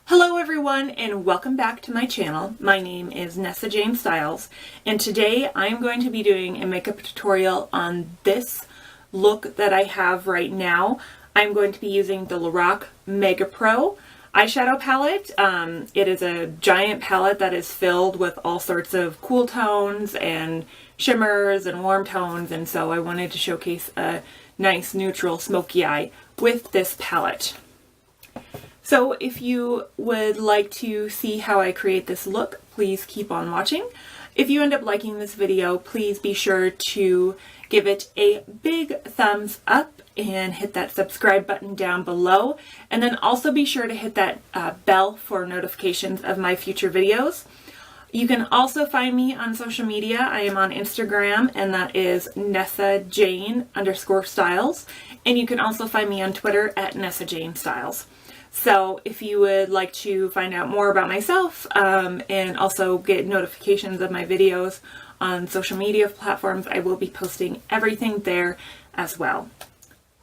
Hello everyone and welcome back to my channel. My name is Nessa Jane Styles and today I'm going to be doing a makeup tutorial on this look that I have right now. I'm going to be using the Lorac Mega Pro eyeshadow palette. It is a giant palette that is filled with all sorts of cool tones and shimmers and warm tones, and so I wanted to showcase a nice neutral smoky eye with this palette. So if you would like to see how I create this look, please keep on watching. If you end up liking this video, please be sure to give it a big thumbs up and hit that subscribe button down below. And then also be sure to hit that bell for notifications of my future videos. You can also find me on social media. I am on Instagram, and that is NessaJane_Styles. And you can also find me on Twitter at NessaJaneStyles. So if you would like to find out more about myself and also get notifications of my videos on social media platforms, I will be posting everything there as well.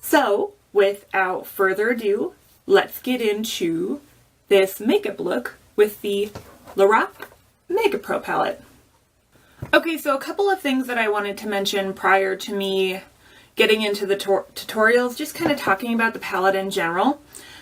So without further ado, let's get into this makeup look with the Lorac Mega Pro palette. Okay, so a couple of things that I wanted to mention prior to me getting into the tutorials, just kind of talking about the palette in general.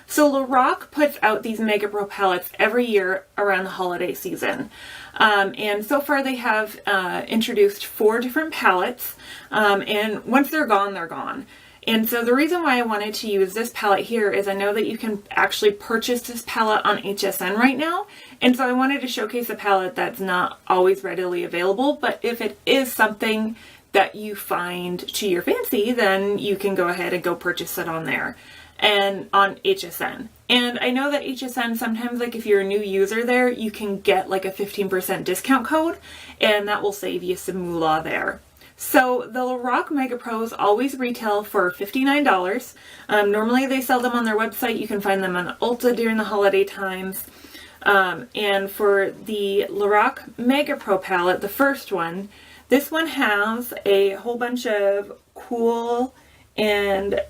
So Lorac puts out these Mega Pro palettes every year around the holiday season. And so far they have introduced 4 different palettes, and once they're gone, they're gone. And so the reason why I wanted to use this palette here is I know that you can actually purchase this palette on HSN right now. And so I wanted to showcase a palette that's not always readily available, but if it is something that you find to your fancy, then you can go ahead and go purchase it on there and on HSN. And I know that HSN sometimes, like if you're a new user there, you can get like a 15% discount code, and that will save you some moolah there. So the Lorac Mega Pros always retail for $59. Normally they sell them on their website. You can find them on Ulta during the holiday times. And for the Lorac Mega Pro palette, the first one, this one has a whole bunch of cool and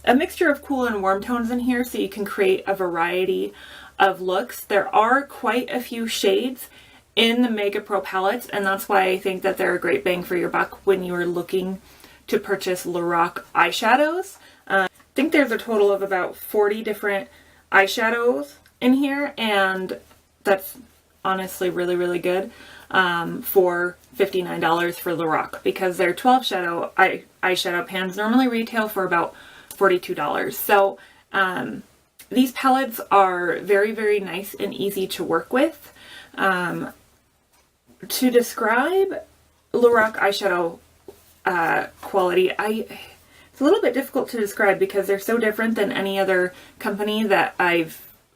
a mixture of cool and warm tones in here, so you can create a variety of looks. There are quite a few shades in the Mega Pro palettes, and that's why I think that they're a great bang for your buck when you are looking to purchase Lorac eyeshadows. I think there's a total of about 40 different eyeshadows in here, and that's honestly really, really good for $59 for Lorac, because their 12 shadow eyeshadow pans normally retail for about $42. So these palettes are very, very nice and easy to work with. To describe Lorac eyeshadow quality, it's a little bit difficult to describe because they're so different than any other company that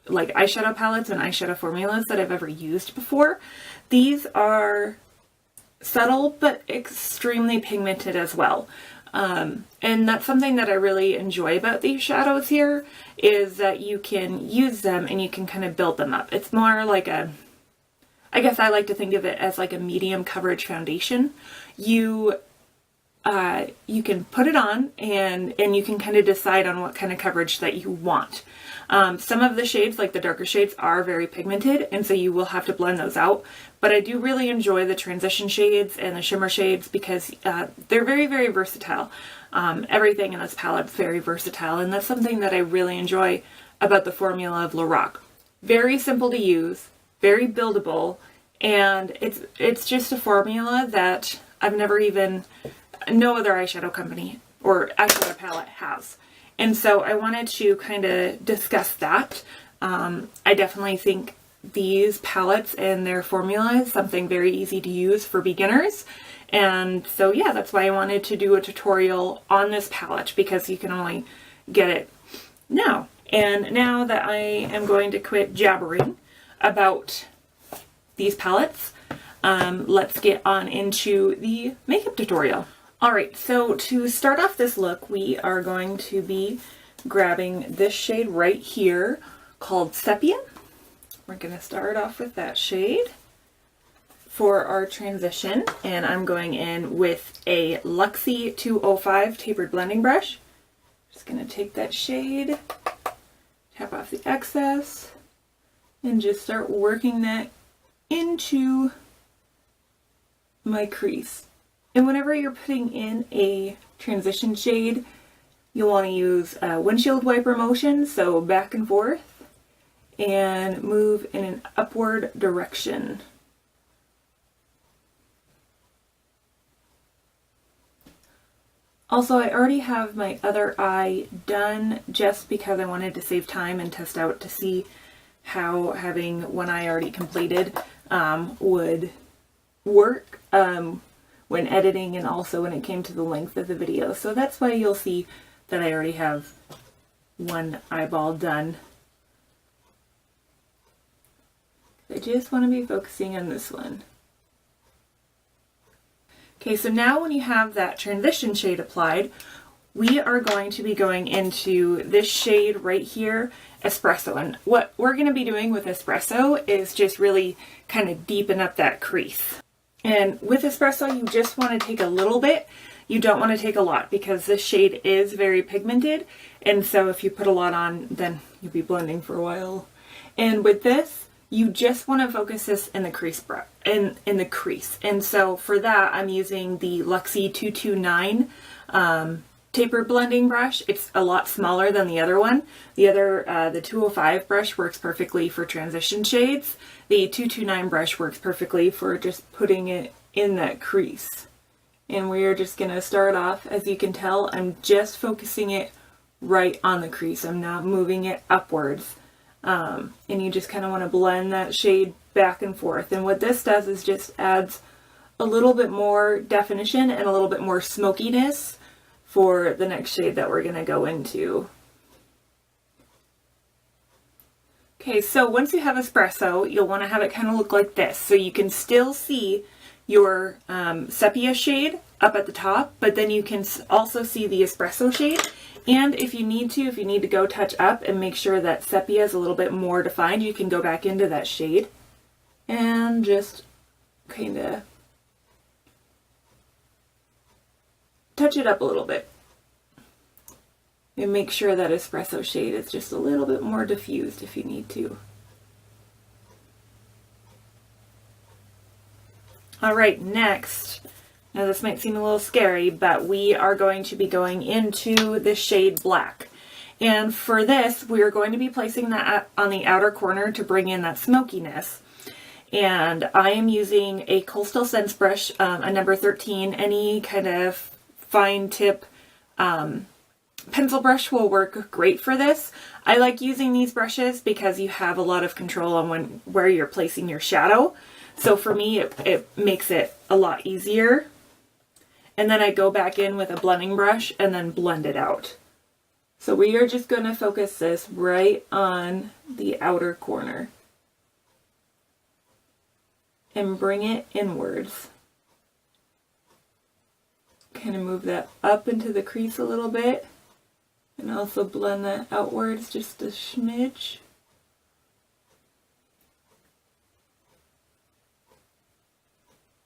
like eyeshadow palettes and eyeshadow formulas that I've ever used before. These are subtle but extremely pigmented as well. And that's something that I really enjoy about these shadows here, is that you can use them and you can kind of build them up. It's more like I guess I like to think of it as like a medium coverage foundation. You can put it on and you can kind of decide on what kind of coverage that you want. Some of the shades, like the darker shades, are very pigmented, and so you will have to blend those out. But I do really enjoy the transition shades and the shimmer shades because they're very, very versatile. Everything in this palette is very versatile, and that's something that I really enjoy about the formula of Lorac. Very simple to use, very buildable, and it's just a formula that I've never even, no other eyeshadow company or eyeshadow palette has. And so I wanted to kind of discuss that. I definitely think these palettes and their formula is something very easy to use for beginners. And so yeah, that's why I wanted to do a tutorial on this palette, because you can only get it now. And now that I am going to quit jabbering about these palettes, let's get on into the makeup tutorial. Alright, so to start off this look, we are going to be grabbing this shade right here called Sepia. We're going to start off with that shade for our transition, and I'm going in with a Luxie 205 tapered blending brush. Just going to take that shade, tap off the excess, and just start working that into my crease. And whenever you're putting in a transition shade, you'll want to use windshield wiper motion, so back and forth, and move in an upward direction. Also, I already have my other eye done just because I wanted to save time and test out to see how having one eye already completed would work when editing, and also when it came to the length of the video. So that's why you'll see that I already have one eyeball done. I just want to be focusing on this one. Okay, so now when you have that transition shade applied, we are going to be going into this shade right here, Espresso. And what we're going to be doing with Espresso is just really kind of deepen up that crease. And with Espresso, you just want to take a little bit. You don't want to take a lot because this shade is very pigmented. And so if you put a lot on, then you'll be blending for a while. And with this, you just want to focus this in the crease in the crease. And so for that, I'm using the Luxie 229 taper blending brush. It's a lot smaller than the other one. The other, the 205 brush works perfectly for transition shades. The 229 brush works perfectly for just putting it in that crease. And we are just going to start off. As you can tell, I'm just focusing it right on the crease. I'm not moving it upwards. And you just kind of want to blend that shade back and forth. And what this does is just adds a little bit more definition and a little bit more smokiness for the next shade that we're going to go into. Okay, so once you have Espresso, you'll want to have it kind of look like this. So you can still see your sepia shade up at the top, but then you can also see the Espresso shade. And if you need to go touch up and make sure that sepia is a little bit more defined, you can go back into that shade and just kind of touch it up a little bit. And make sure that Espresso shade is just a little bit more diffused if you need to. Alright, next. Now this might seem a little scary, but we are going to be going into the shade Black. And for this, we are going to be placing that on the outer corner to bring in that smokiness. And I am using a Coastal Scents brush, a number 13. Any kind of fine tip pencil brush will work great for this. I like using these brushes because you have a lot of control on where you're placing your shadow. So for me, it makes it a lot easier. And then I go back in with a blending brush and then blend it out. So we are just going to focus this right on the outer corner and bring it inwards. Kind of move that up into the crease a little bit and also blend that outwards just a smidge.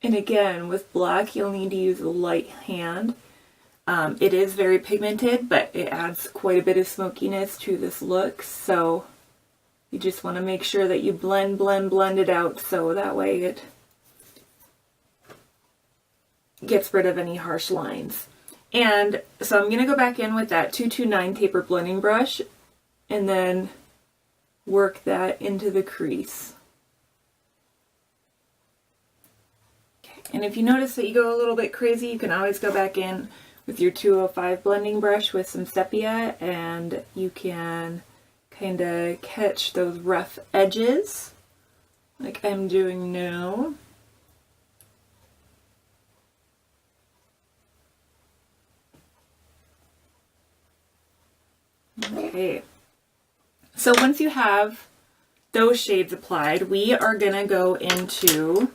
And again, with black, you'll need to use a light hand. It is very pigmented, but it adds quite a bit of smokiness to this look. So you just want to make sure that you blend it out so that way it gets rid of any harsh lines. And so I'm going to go back in with that 229 taper blending brush and then work that into the crease. And if you notice that you go a little bit crazy, you can always go back in with your 205 blending brush with some sepia and you can kind of catch those rough edges like I'm doing now. Okay, so once you have those shades applied, we are going to go into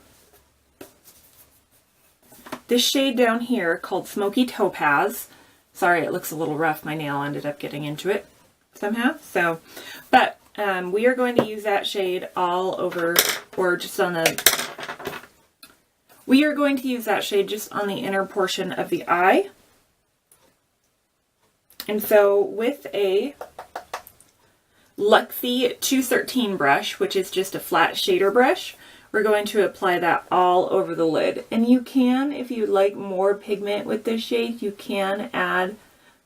this shade down here called Smoky Topaz. Sorry, it looks a little rough. My nail ended up getting into it somehow. So, but we are going to use that shade all over, or just on the, we are going to use that shade just on the inner portion of the eye. And so with a Luxie 213 brush, which is just a flat shader brush. We're going to apply that all over the lid. And you can, if you like more pigment with this shade, you can add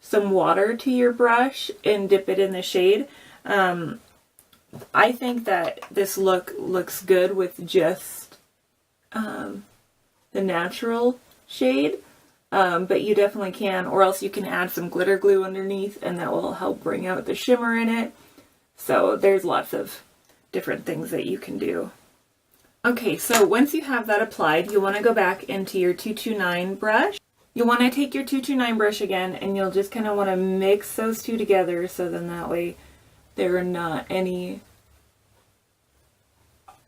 some water to your brush and dip it in the shade. I think that this look looks good with just the natural shade, but you definitely can, or else you can add some glitter glue underneath and that will help bring out the shimmer in it. So there's lots of different things that you can do. Okay, so once you have that applied, you want to go back into your 229 brush. You'll want to take your 229 brush again, and you'll just kind of want to mix those two together, so then that way there are not any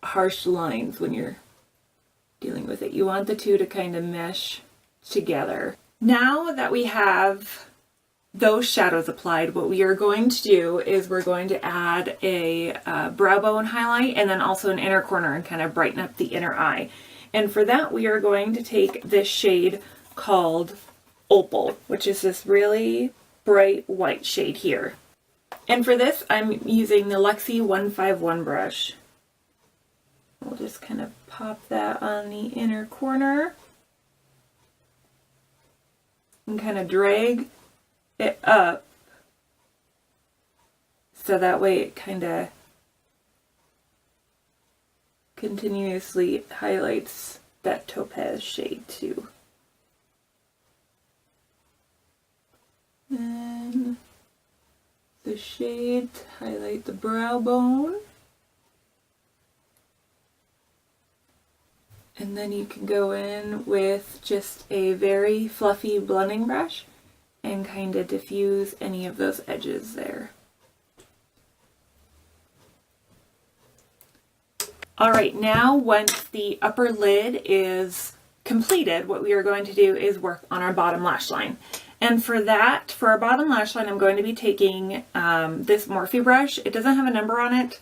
harsh lines when you're dealing with it. You want the two to kind of mesh together. Now that we have those shadows applied, what we are going to do is we're going to add a brow bone highlight and then also an inner corner and kind of brighten up the inner eye. And for that, we are going to take this shade called Opal, which is this really bright white shade here. And for this, I'm using the Luxie 151 brush. We'll just kind of pop that on the inner corner and kind of drag it up so that way it kind of continuously highlights that topaz shade too. And the shade to highlight the brow bone. And then you can go in with just a very fluffy blending brush and kind of diffuse any of those edges there. Alright, now once the upper lid is completed, what we are going to do is work on our bottom lash line. And for that, for our bottom lash line, I'm going to be taking this Morphe brush. It doesn't have a number on it.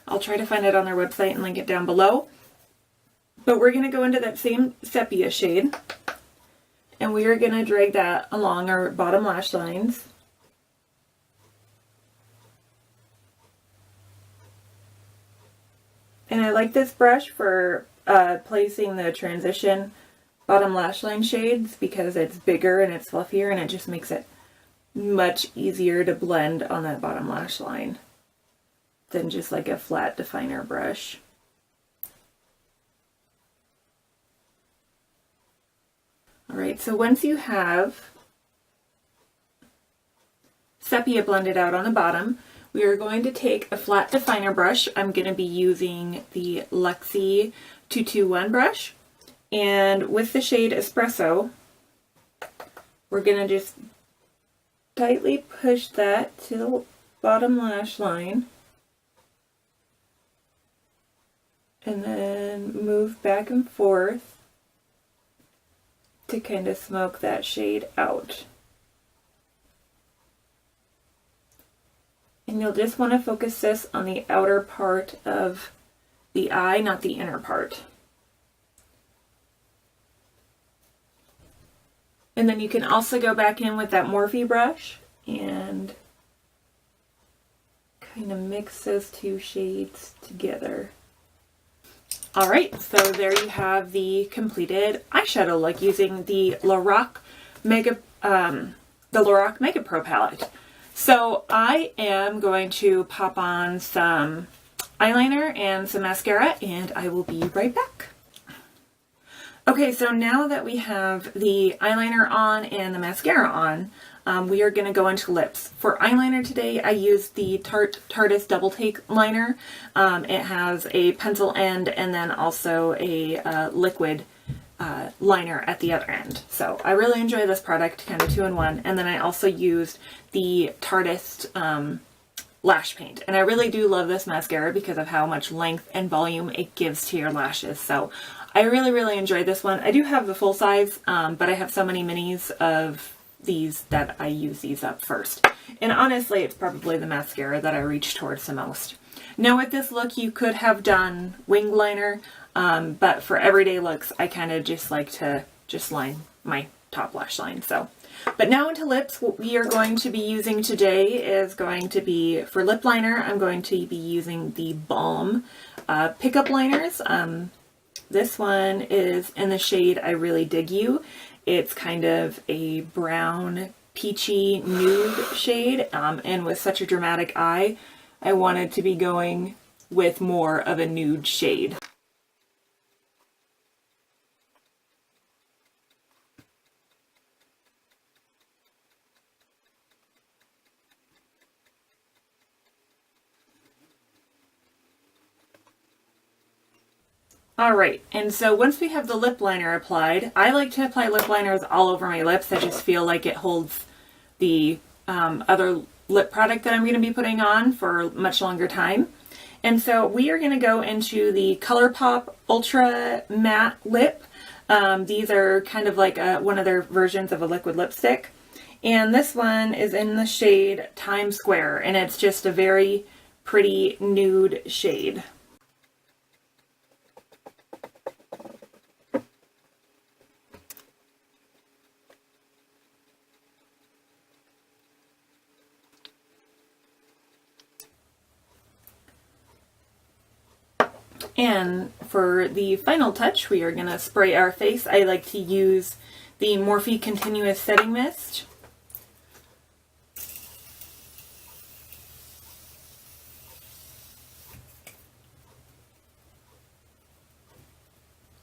I'll try to find it on their website and link it down below. But we're going to go into that same sepia shade. And we are going to drag that along our bottom lash lines. And I like this brush for placing the transition bottom lash line shades because it's bigger and it's fluffier and it just makes it much easier to blend on that bottom lash line than just like a flat definer brush. Alright, so once you have sepia blended out on the bottom, we are going to take a flat definer brush. I'm going to be using the Luxie 221 brush. And with the shade Espresso, we're going to just tightly push that to the bottom lash line. And then move back and forth to kind of smoke that shade out. And you'll just want to focus this on the outer part of the eye, not the inner part. And then you can also go back in with that Morphe brush and kind of mix those two shades together. Alright, so there you have the completed eyeshadow look using the Lorac Mega Pro palette. So I am going to pop on some eyeliner and some mascara and I will be right back. Okay, so now that we have the eyeliner on and the mascara on, we are going to go into lips. For eyeliner today, I used the Tarte's Double Take liner. It has a pencil end and then also a liquid liner at the other end. So I really enjoy this product, kind of 2-in-1. And then I also used the Tarte's lash paint. And I really do love this mascara because of how much length and volume it gives to your lashes. So I really, really enjoy this one. I do have the full size, but I have so many minis of these that I use these up first. And honestly, it's probably the mascara that I reach towards the most. Now with this look, you could have done wing liner, but for everyday looks, I kind of just like to just line my top lash line. So But now into lips. What we are going to be using today is going to be, for lip liner, I'm going to be using the Balm pickup liners. This one is in the shade I Really Dig You. It's kind of a brown, peachy nude shade, and with such a dramatic eye, I wanted to be going with more of a nude shade. Alright, and so once we have the lip liner applied, I like to apply lip liners all over my lips. I just feel like it holds the other lip product that I'm going to be putting on for a much longer time. And so we are going to go into the ColourPop Ultra Matte Lip. These are kind of like one of their versions of a liquid lipstick. And this one is in the shade Times Square, and it's just a very pretty nude shade. And for the final touch, we are going to spray our face. I like to use the Morphe Continuous Setting Mist.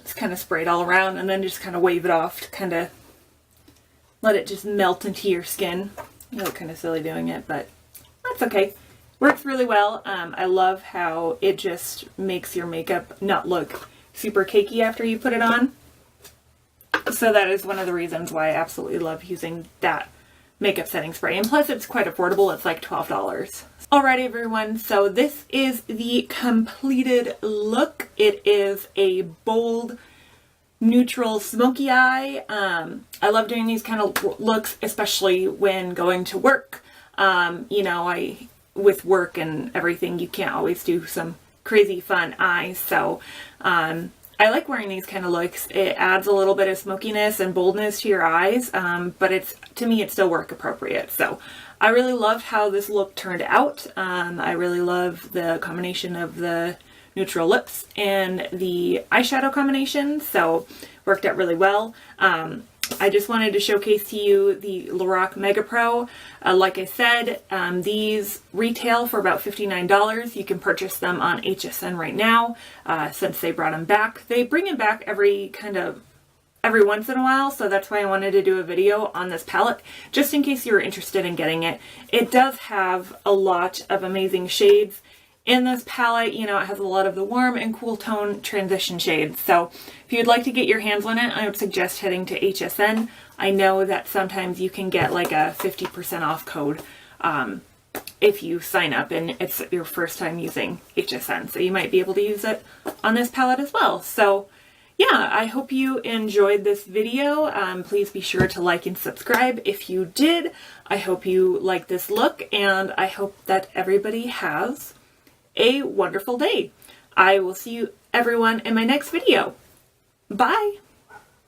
Just kind of spray it all around and then just kind of wave it off to kind of let it just melt into your skin. I look kind of silly doing it, but that's okay. Works really well. I love how it just makes your makeup not look super cakey after you put it on. So that is one of the reasons why I absolutely love using that makeup setting spray. And plus it's quite affordable. It's like $12. Alright everyone, so this is the completed look. It is a bold, neutral smoky eye. I love doing these kind of looks, especially when going to work. You know, with work and everything, you can't always do some crazy fun eyes, so I like wearing these kind of looks. It adds a little bit of smokiness and boldness to your eyes, but to me it's still work appropriate. So I really loved how this look turned out. I really love the combination of the neutral lips and the eyeshadow combination, so worked out really well. I just wanted to showcase to you the Lorac Mega Pro. Like I said, these retail for about $59. You can purchase them on HSN right now since they brought them back. They bring them back every once in a while, so that's why I wanted to do a video on this palette, just in case you were interested in getting it. It does have a lot of amazing shades in this palette. You know, it has a lot of the warm and cool tone transition shades. So if you'd like to get your hands on it, I would suggest heading to HSN. I know that sometimes you can get like a 50% off code if you sign up and it's your first time using HSN. So you might be able to use it on this palette as well. So yeah, I hope you enjoyed this video. Please be sure to like and subscribe if you did. I hope you like this look, and I hope that everybody has a wonderful day. I will see you everyone in my next video. Bye!